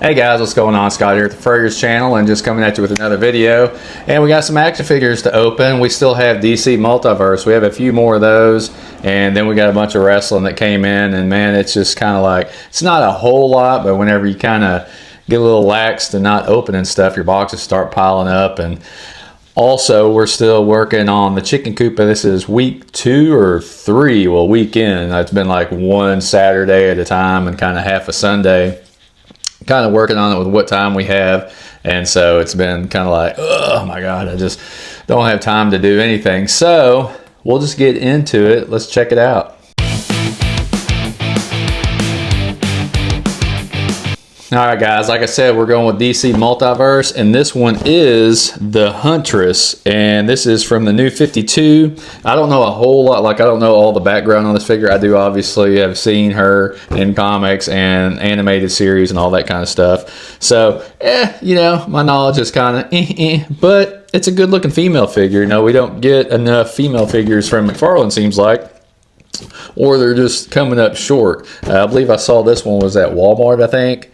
Hey guys, what's going on? Scott here at the Furrier's channel and just coming at you with another video. And we got some action figures to open. We still have DC Multiverse. We have a few more of those, and then we got a bunch of wrestling that came in, and man, it's just kind of like, it's not a whole lot, but whenever you kind of get a little lax to not opening stuff, your boxes start piling up. And also, we're still working on the chicken coop. This is week 2 or 3, well, weekend. It's been like one Saturday at a time and kind of half a Sunday. Kind of working on it with what time we have, and so it's been kind of like, oh my god, I just don't have time to do anything. So we'll just get into it. Let's check it out. Alright guys, like I said, we're going with DC Multiverse, and this one is the Huntress, and this is from the new 52. I don't know a whole lot, like I don't know all the background on this figure. I do obviously have seen her in comics and animated series and all that kind of stuff. So, you know, my knowledge is kind of but it's a good looking female figure. You know, we don't get enough female figures from McFarlane, seems like. Or they're just coming up short. I believe I saw this one was at Walmart, I think.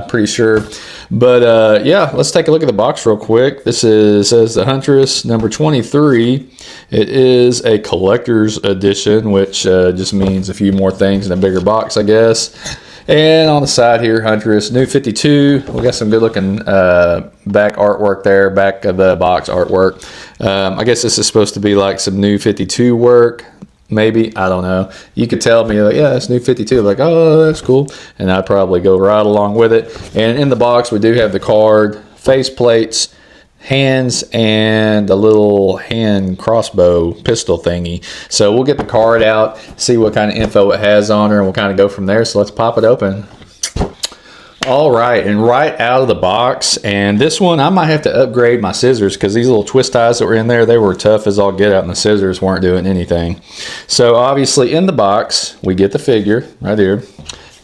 Pretty sure. But yeah, let's take a look at the box real quick. This says the Huntress number 23. It is a collector's edition, which just means a few more things in a bigger box, I guess. And on the side here, Huntress, new 52. We got some good looking back artwork there, back of the box artwork. I guess this is supposed to be like some new 52 work. Maybe, I don't know. You could tell me, like, yeah, it's new 52. Like, oh, that's cool. And I'd probably go right along with it. And in the box, we do have the card, face plates, hands, and a little hand crossbow pistol thingy. So we'll get the card out, see what kind of info it has on her, and we'll kind of go from there. So let's pop it open. All right, and right out of the box, and this one I might have to upgrade my scissors because these little twist ties that were in there, they were tough as all get out, and the scissors weren't doing anything. So obviously in the box we get the figure right here,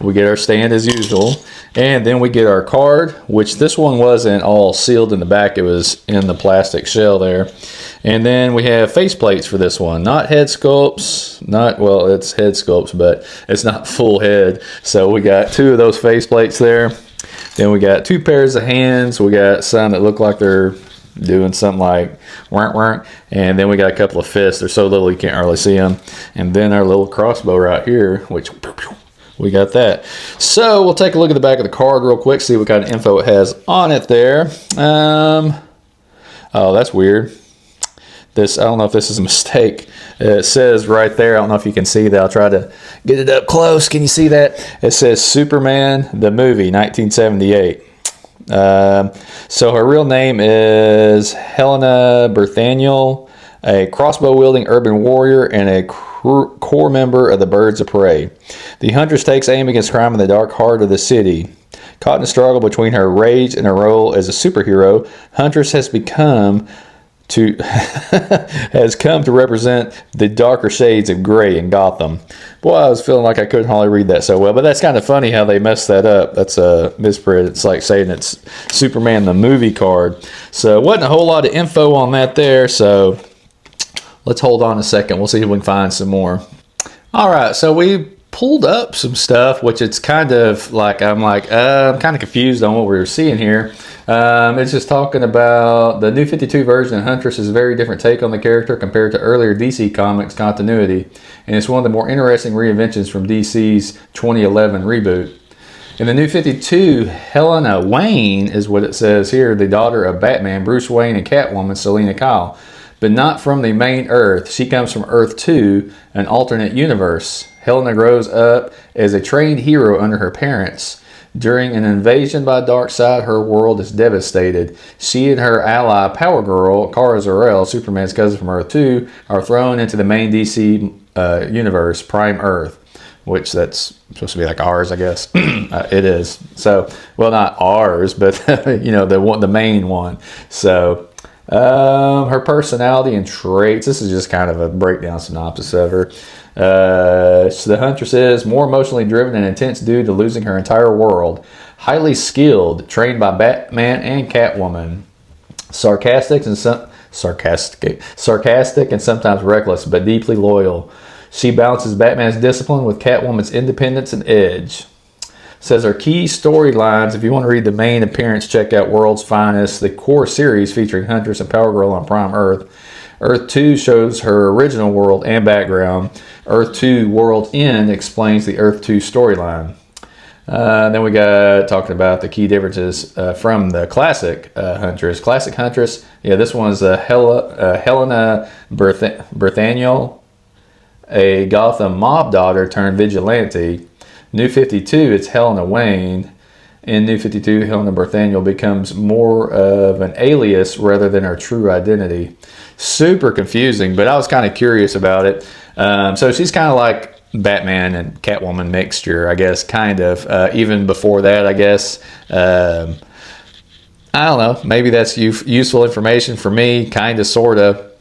we get our stand as usual, and then we get our card, which this one wasn't all sealed in the back, it was in the plastic shell there. And then we have face plates for this one, not head sculpts, well, it's head sculpts, but it's not full head. So we got 2 of those face plates there. Then we got 2 pairs of hands. We got some that look like they're doing something like whack. And then we got a couple of fists. They're so little you can't really see them. And then our little crossbow right here, which we got that. So we'll take a look at the back of the card real quick, see what kind of info it has on it there. Oh, that's weird. This, I don't know if this is a mistake. It says right there, I don't know if you can see that. I'll try to get it up close. Can you see that? It says Superman, the movie, 1978. So her real name is Helena Berthaniel, a crossbow-wielding urban warrior and a core member of the Birds of Prey. The Huntress takes aim against crime in the dark heart of the city. Caught in a struggle between her rage and her role as a superhero, Huntress has come to represent the darker shades of gray in Gotham. Boy, I was feeling like I couldn't hardly read that so well, but that's kind of funny how they messed that up. That's a misprint. It's like saying it's Superman the movie card. So wasn't a whole lot of info on that there, so let's hold on a second. We'll see if we can find some more. All right, so we pulled up some stuff, which it's kind of like, I'm kind of confused on what we were seeing here. It's just talking about the new 52 version of Huntress is a very different take on the character compared to earlier DC Comics continuity, and it's one of the more interesting reinventions from DC's 2011 reboot. In the new 52, Helena Wayne is what it says here, the daughter of Batman, Bruce Wayne, and Catwoman, Selina Kyle, but not from the main Earth. She comes from Earth 2, an alternate universe. Helena grows up as a trained hero under her parents. During an invasion by Darkseid, her world is devastated. She and her ally, Power Girl, Kara Zor-El, Superman's cousin from Earth 2, are thrown into the main DC universe, Prime Earth, which that's supposed to be like ours, I guess. It is. So, well, not ours, but you know, the main one. So, her personality and traits. This is just kind of a breakdown synopsis of her. So the Huntress is more emotionally driven and intense due to losing her entire world. Highly skilled, trained by Batman and Catwoman. Sarcastic and sometimes reckless, but deeply loyal. She balances Batman's discipline with Catwoman's independence and edge. says our key storylines. If you want to read the main appearance, check out World's Finest, the core series featuring Huntress and Power Girl on Prime Earth. Earth 2 shows her original world and background. Earth 2 World's End explains the Earth 2 storyline. Then we got talking about the key differences from the classic Huntress. Classic Huntress, yeah, this one's Helena Berthaniel, a Gotham mob daughter turned vigilante. New 52, it's Helena Wayne. In New 52, Helena Berthaniel becomes more of an alias rather than her true identity. Super confusing, but I was kind of curious about it. So she's kind of like Batman and Catwoman mixture, I guess, kind of. Even before that, I guess. I don't know. Maybe that's useful information for me, kind of, sort of.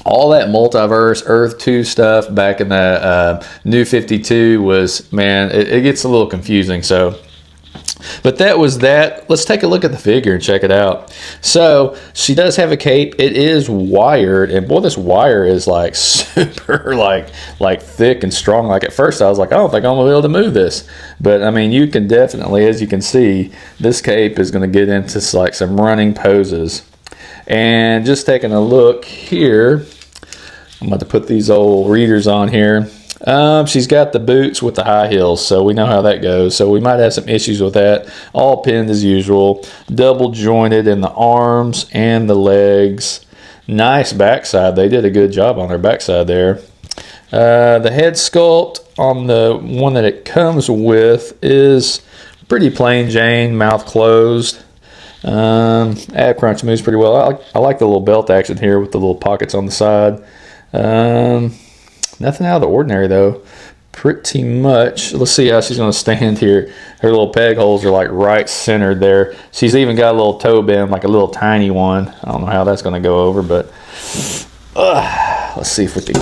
All that multiverse, Earth 2 stuff back in the New 52 was, man, it gets a little confusing. So, but that was that. Let's take a look at the figure and check it out. So she does have a cape. It is wired, and boy, this wire is like super like thick and strong. Like at first I was like, I don't think I'm gonna be able to move this, but I mean, you can definitely, as you can see, this cape is going to get into like some running poses. And just taking a look here, I'm about to put these old readers on here. She's got the boots with the high heels, so we know how that goes. So we might have some issues with that. All pinned as usual. Double jointed in the arms and the legs. Nice backside. They did a good job on their backside there. The head sculpt on the one that it comes with is pretty plain Jane, mouth closed. Ab crunch moves pretty well. I like the little belt action here with the little pockets on the side. Nothing out of the ordinary though. Pretty much. Let's see how she's going to stand here. Her little peg holes are like right centered there. She's even got a little toe bend, like a little tiny one. I don't know how that's going to go over, but let's see if we can.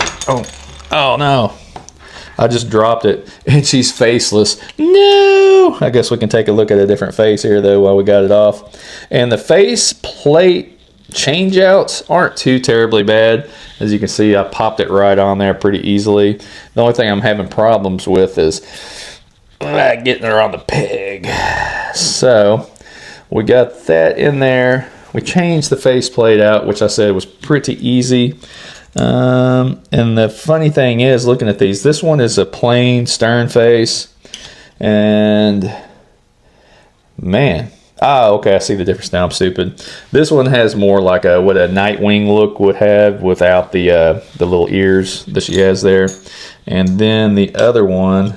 Oh no. I just dropped it and she's faceless. No! I guess we can take a look at a different face here though while we got it off. And the face plate changeouts aren't too terribly bad. As you can see, I popped it right on there pretty easily. The only thing I'm having problems with is getting her on the peg. So we got that in there. We changed the face plate out, which I said was pretty easy. And the funny thing is, looking at these, this one is a plain stern face, and man, okay, I see the difference now. I'm stupid. This one has more like what a Nightwing look would have without the little ears that she has there. And then the other one,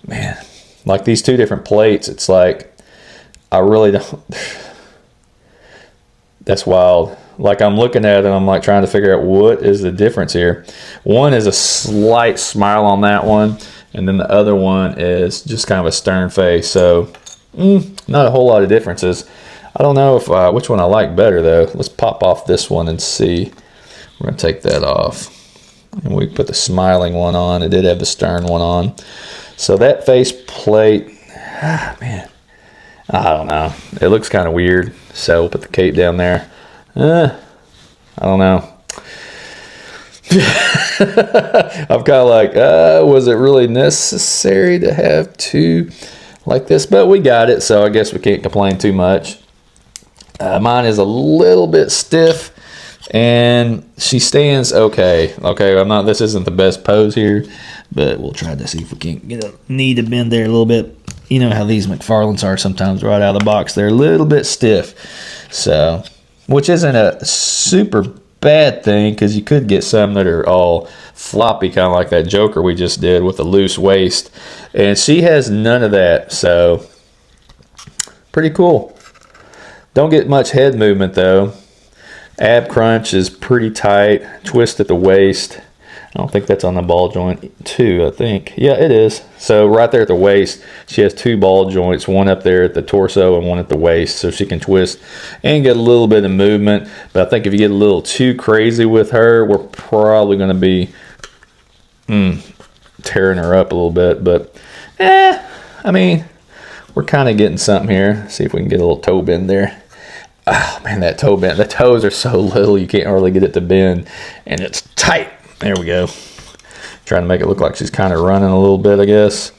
man, like these two different plates, it's like I really don't. That's wild. Like I'm looking at it and I'm like trying to figure out what is the difference here. One is a slight smile on that one, and then the other one is just kind of a stern face. So not a whole lot of differences. I don't know if which one I like better though. Let's pop off this one and see. We're gonna take that off, and we put the smiling one on. It did have the stern one on. So that face plate, man, I don't know. It looks kind of weird. So we'll put the cape down there. I don't know. I'm kind of like, was it really necessary to have two like this? But we got it, so I guess we can't complain too much. Mine is a little bit stiff, and she stands okay. Okay, this isn't the best pose here, but we'll try to see if we can get a knee to bend there a little bit. You know how these McFarlanes are sometimes right out of the box. They're a little bit stiff, so, which isn't a super bad thing, because you could get some that are all floppy, kind of like that Joker we just did with a loose waist. And she has none of that, so pretty cool. Don't get much head movement though. Ab crunch is pretty tight. Twist at the waist. I don't think that's on the ball joint too, I think. Yeah, it is. So right there at the waist, she has two ball joints, one up there at the torso and one at the waist, so she can twist and get a little bit of movement. But I think if you get a little too crazy with her, we're probably going to be tearing her up a little bit. But, I mean, we're kind of getting something here. See if we can get a little toe bend there. Oh, man, that toe bend. The toes are so little, you can't really get it to bend, and it's tight. There we go. Trying to make it look like she's kind of running a little bit, I guess.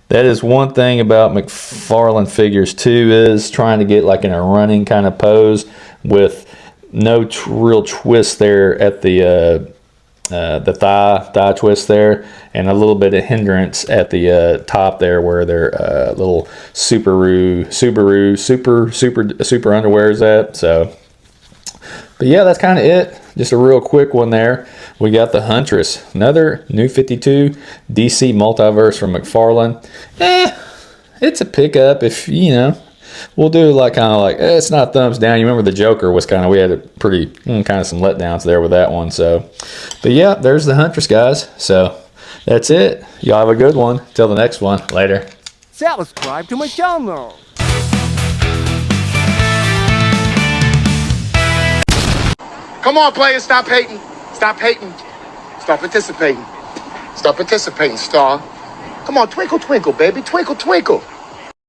That is one thing about McFarlane figures too, is trying to get like in a running kind of pose with no real twist there at the thigh twist there, and a little bit of hindrance at the top there where their little super underwear is at. So, but yeah, that's kind of it. Just a real quick one there. We got the Huntress, another new 52 DC Multiverse from McFarlane. It's a pickup if, you know, we'll do like kind of like, it's not thumbs down. You remember the Joker was kind of, we had a pretty, kind of some letdowns there with that one. So, but yeah, there's the Huntress, guys. So that's it. Y'all have a good one. Till the next one. Later. Subscribe to my channel. Come on, players, stop hating. Stop hating. Start participating. Start participating, star. Come on, twinkle, twinkle, baby. Twinkle, twinkle.